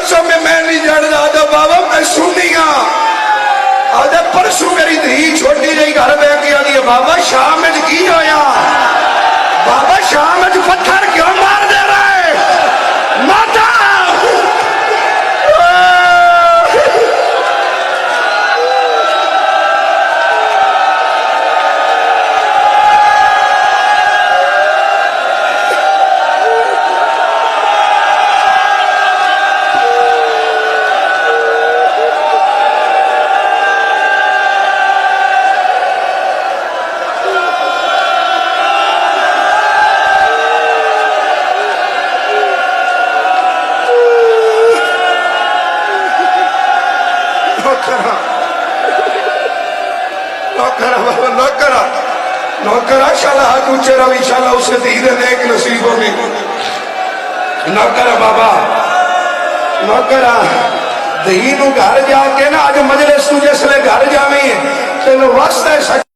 परसों में मैं नहीं जानता तो बाबा मैं सुनी आदे परसों मेरी धी छोटी जी घर बह के आदि बाबा शाम में की होया बाबा शाम में पत्थर क्यों मार दे रहे माता नौकरा शाला हाथ ऊंचे रवि शाला उसे धीरे देख नसीबों में नौकरा बाबा नौकरा धी घर जाके ना अज मजलिस तू जिसले घर जावी तेन वास्ते